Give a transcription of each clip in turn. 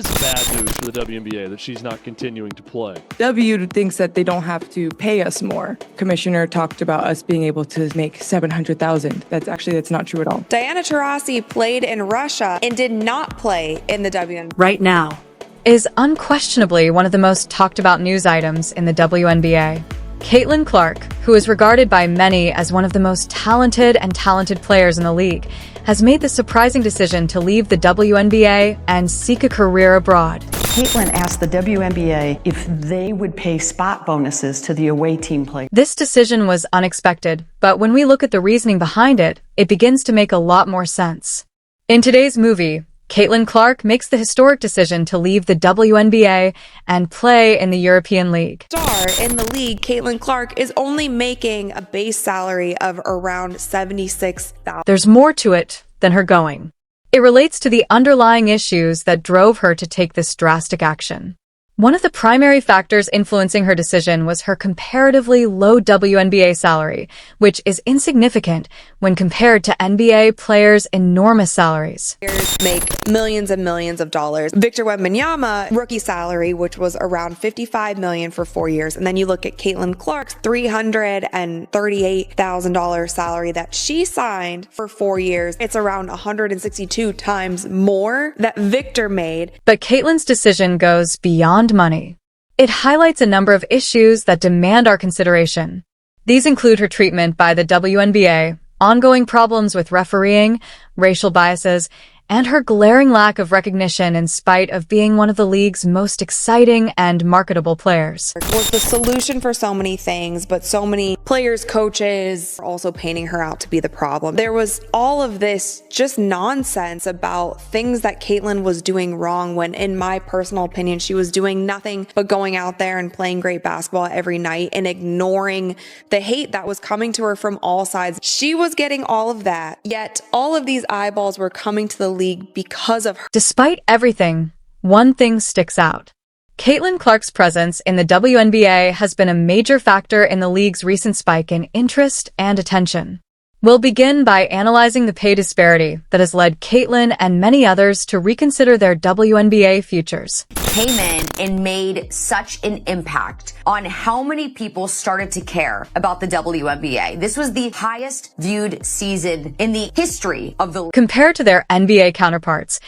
It's bad news for the WNBA that she's not continuing to play. W thinks that they don't have to pay us more. Commissioner talked about us being able to make $700,000. That's not true at all. Diana Taurasi played in Russia and did not play in the WNBA. Right now is unquestionably one of the most talked about news items in the WNBA. Caitlin Clark, who is regarded by many as one of the most talented players in the league, has made the surprising decision to leave the WNBA and seek a career abroad. Caitlin asked the WNBA if they would pay spot bonuses to the away team players. This decision was unexpected, but when we look at the reasoning behind it, it begins to make a lot more sense. In today's movie, Caitlin Clark makes the historic decision to leave the WNBA and play in the European League. Star in the league, Caitlin Clark is only making a base salary of around $76,000. There's more to it than her going. It relates to the underlying issues that drove her to take this drastic action. One of the primary factors influencing her decision was her comparatively low WNBA salary, which is insignificant when compared to NBA players' enormous salaries. Players make millions and millions of dollars. Victor Wembanyama, rookie salary, which was around $55 million for 4 years. And then you look at Caitlin Clark's $338,000 salary that she signed for 4 years. It's around 162 times more that Victor made. But Caitlin's decision goes beyond money. It highlights a number of issues that demand our consideration. These include her treatment by the WNBA, ongoing problems with refereeing, racial biases, and her glaring lack of recognition in spite of being one of the league's most exciting and marketable players. Was the solution for so many things, but so many players, coaches are also painting her out to be the problem. There was all of this just nonsense about things that Caitlin was doing wrong when, in my personal opinion, she was doing nothing but going out there and playing great basketball every night and ignoring the hate that was coming to her from all sides. She was getting all of that, yet all of these eyeballs were coming to the league because of her. Despite everything, one thing sticks out. Caitlin Clark's presence in the WNBA has been a major factor in the league's recent spike in interest and attention. We'll begin by analyzing the pay disparity that has led Caitlin and many others to reconsider their WNBA futures. Came in and made such an impact on how many people started to care about the WNBA. This was the highest viewed season in the history of the league. Compared to their NBA counterparts,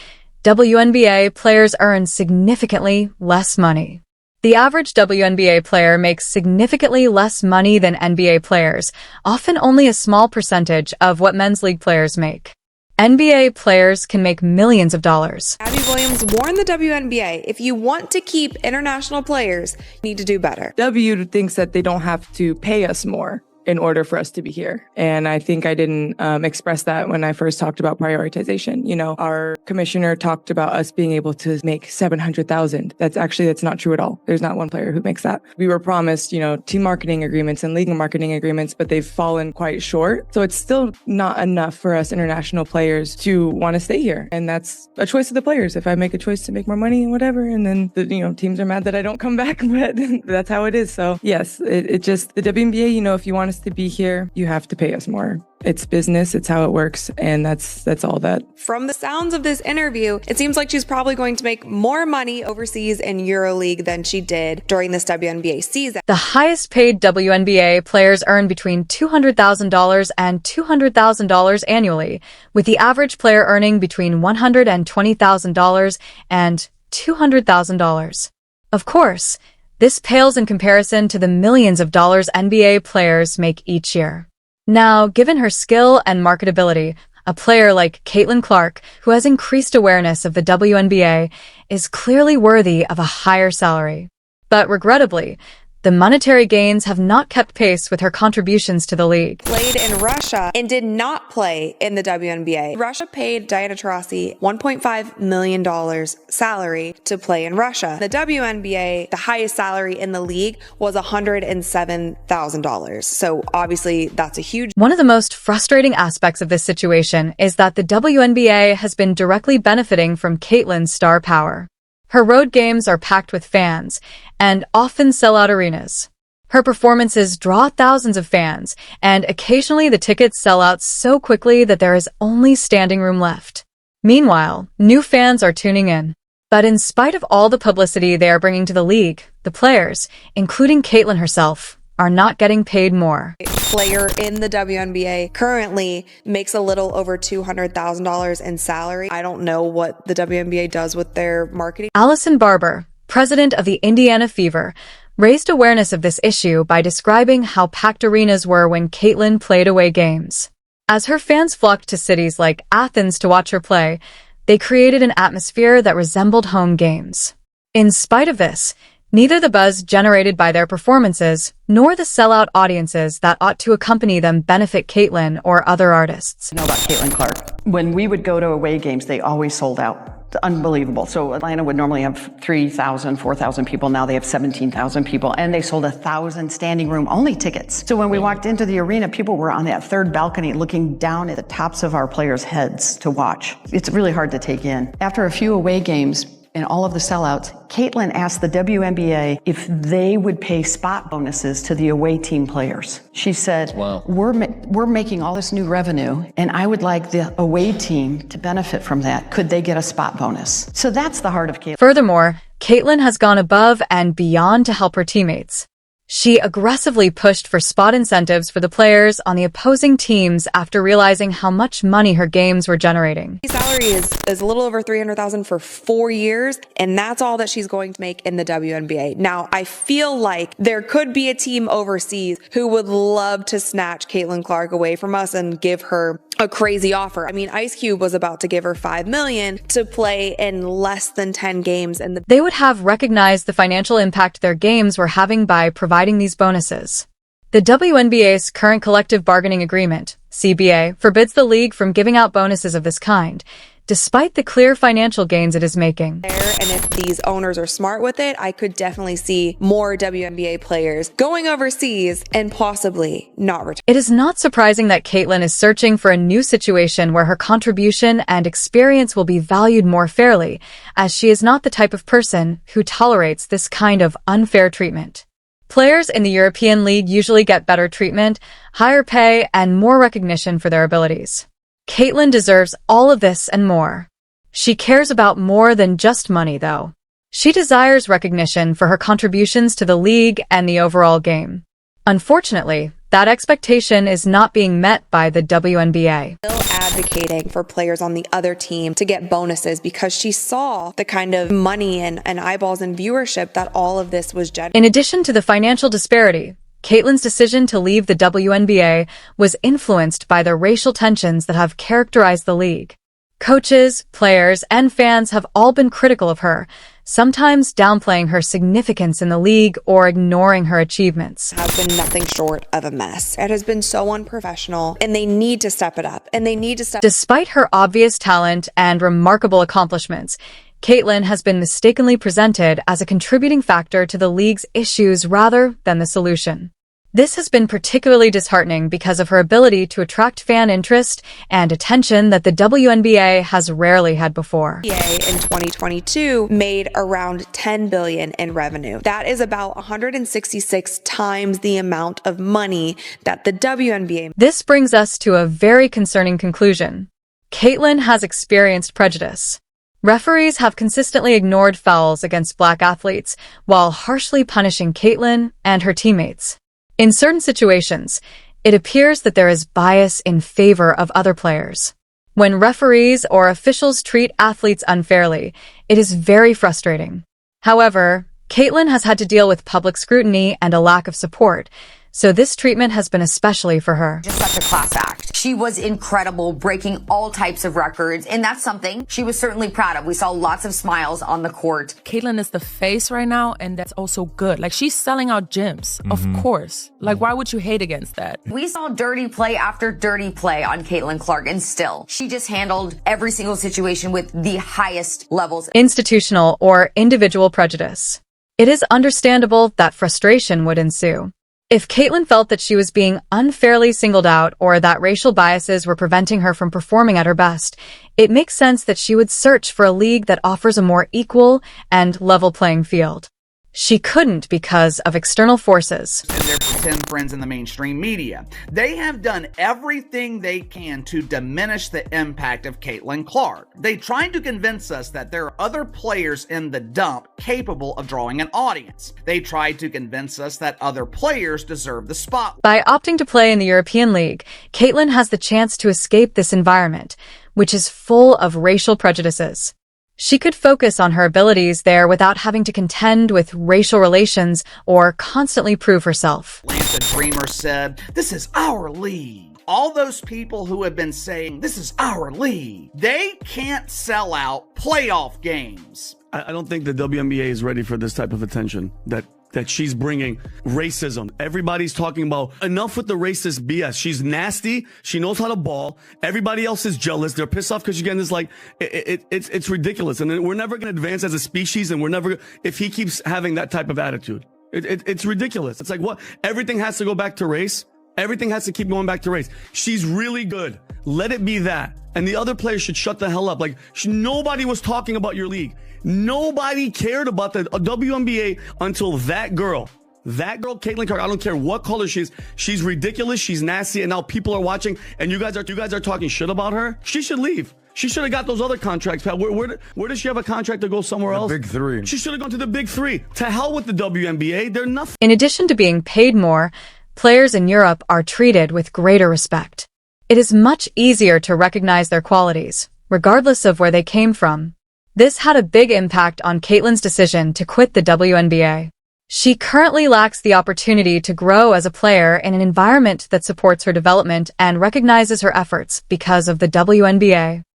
WNBA players earn significantly less money. The average WNBA player makes significantly less money than NBA players, often only a small percentage of what men's league players make. NBA players can make millions of dollars. Abby Williams warned the WNBA, if you want to keep international players, you need to do better. W thinks that they don't have to pay us more in order for us to be here. And I think I didn't express that when I first talked about prioritization. You know, our commissioner talked about us being able to make $700,000. That's not true at all. There's not one player who makes that. We were promised, team marketing agreements and league marketing agreements, but they've fallen quite short. So it's still not enough for us international players to want to stay here. And that's a choice of the players. If I make a choice to make more money and whatever, and then teams are mad that I don't come back, but that's how it is. So yes, it just, the WNBA, if you want us to be here, you have to pay us more. It's business, it's how it works, and that's all that. From the sounds of this interview, it seems like she's probably going to make more money overseas in EuroLeague than she did during this WNBA season. The highest paid WNBA players earn between $200,000 and $200,000 annually, with the average player earning between $120,000 and $200,000. Of course, this pales in comparison to the millions of dollars NBA players make each year. Now, given her skill and marketability, a player like Caitlin Clark, who has increased awareness of the WNBA, is clearly worthy of a higher salary. But regrettably, the monetary gains have not kept pace with her contributions to the league. Played in Russia and did not play in the WNBA. Russia paid Diana Taurasi $1.5 million salary to play in Russia. The WNBA, the highest salary in the league, was $107,000. So obviously that's a huge... One of the most frustrating aspects of this situation is that the WNBA has been directly benefiting from Caitlin's star power. Her road games are packed with fans and often sell out arenas. Her performances draw thousands of fans, and occasionally the tickets sell out so quickly that there is only standing room left. Meanwhile, new fans are tuning in. But in spite of all the publicity they are bringing to the league, the players, including Caitlin herself, are not getting paid more. Player in the WNBA currently makes a little over $200,000 in salary. I don't know what the WNBA does with their marketing. Allison Barber, president of the Indiana Fever, raised awareness of this issue by describing how packed arenas were when Caitlin played away games. As her fans flocked to cities like Athens to watch her play, they created an atmosphere that resembled home games. In spite of this, neither the buzz generated by their performances nor the sellout audiences that ought to accompany them benefit Caitlin or other artists. I know about Caitlin Clark. When we would go to away games, they always sold out. It's unbelievable. So Atlanta would normally have 3,000, 4,000 people. Now they have 17,000 people, and they sold 1,000 standing room only tickets. So when we walked into the arena, people were on that third balcony looking down at the tops of our players' heads to watch. It's really hard to take in. After a few away games, and all of the sellouts, Caitlin asked the WNBA if they would pay spot bonuses to the away team players. She said, Wow. we're making all this new revenue, and I would like the away team to benefit from that. Could they get a spot bonus? So that's the heart of Caitlin. Furthermore, Caitlin has gone above and beyond to help her teammates. She aggressively pushed for spot incentives for the players on the opposing teams after realizing how much money her games were generating. Salary is a little over $300,000 for 4 years, and that's all that she's going to make in the WNBA. Now, I feel like there could be a team overseas who would love to snatch Caitlin Clark away from us and give her a crazy offer. I mean, Ice Cube was about to give her $5 million to play in less than 10 games, and They would have recognized the financial impact their games were having by providing these bonuses. The WNBA's current collective bargaining agreement, CBA, forbids the league from giving out bonuses of this kind, despite the clear financial gains it is making. And if these owners are smart with it, I could definitely see more WNBA players going overseas and possibly not returning. It is not surprising that Caitlin is searching for a new situation where her contribution and experience will be valued more fairly, as she is not the type of person who tolerates this kind of unfair treatment. Players in the European League usually get better treatment, higher pay, and more recognition for their abilities. Caitlin deserves all of this and more. She cares about more than just money, though. She desires recognition for her contributions to the league and the overall game. Unfortunately, that expectation is not being met by the WNBA. Still advocating for players on the other team to get bonuses because she saw the kind of money and eyeballs and viewership that all of this was generating. In addition to the financial disparity, Caitlin's decision to leave the WNBA was influenced by the racial tensions that have characterized the league. Coaches, players, and fans have all been critical of her, sometimes downplaying her significance in the league or ignoring her achievements. Has been nothing short of a mess. It has been so unprofessional, and they need to step it up, and they need to step. Despite her obvious talent and remarkable accomplishments, Caitlin has been mistakenly presented as a contributing factor to the league's issues rather than the solution. This has been particularly disheartening because of her ability to attract fan interest and attention that the WNBA has rarely had before. NBA in 2022 made around $10 billion in revenue. That is about 166 times the amount of money that the WNBA. This brings us to a very concerning conclusion. Caitlin has experienced prejudice. Referees have consistently ignored fouls against Black athletes while harshly punishing Caitlin and her teammates. In certain situations, it appears that there is bias in favor of other players. When referees or officials treat athletes unfairly, it is very frustrating. However, Caitlin has had to deal with public scrutiny and a lack of support, so this treatment has been especially for her. Just such a class act. She was incredible, breaking all types of records, and that's something she was certainly proud of. We saw lots of smiles on the court. Caitlin is the face right now, and that's also good. Like, she's selling out gyms, of course. Like, why would you hate against that? We saw dirty play after dirty play on Caitlin Clark, and still, she just handled every single situation with the highest levels. Institutional or individual prejudice. It is understandable that frustration would ensue. If Caitlin felt that she was being unfairly singled out or that racial biases were preventing her from performing at her best, it makes sense that she would search for a league that offers a more equal and level playing field. She couldn't because of external forces. And their pretend friends in the mainstream media. They have done everything they can to diminish the impact of Caitlin Clark. They tried to convince us that there are other players in the dump capable of drawing an audience. They tried to convince us that other players deserve the spotlight. By opting to play in the European League, Caitlin has the chance to escape this environment, which is full of racial prejudices. She could focus on her abilities there without having to contend with racial relations or constantly prove herself. Lance Dreamer said, "This is our league." All those people who have been saying, "This is our league," they can't sell out playoff games. I don't think the WNBA is ready for this type of attention that she's bringing. Racism. Everybody's talking about enough with the racist BS. She's nasty. She knows how to ball. Everybody else is jealous. They're pissed off because she's getting this, like, it's ridiculous. And we're never going to advance as a species, and we're never, if he keeps having that type of attitude. It's ridiculous. It's like, what? Everything has to go back to race. Everything has to keep going back to race. She's really good. Let it be that. And the other players should shut the hell up. Like, nobody was talking about your league. Nobody cared about the WNBA until that girl, Caitlin Clark, I don't care what color she is. She's ridiculous. She's nasty. And now people are watching, and you guys are talking shit about her. She should leave. She should have got those other contracts, Pat. Where does she have a contract to go somewhere else? Big Three. She should have gone to the Big Three. To hell with the WNBA. They're nothing. In addition to being paid more, players in Europe are treated with greater respect. It is much easier to recognize their qualities, regardless of where they came from. This had a big impact on Caitlin's decision to quit the WNBA. She currently lacks the opportunity to grow as a player in an environment that supports her development and recognizes her efforts because of the WNBA.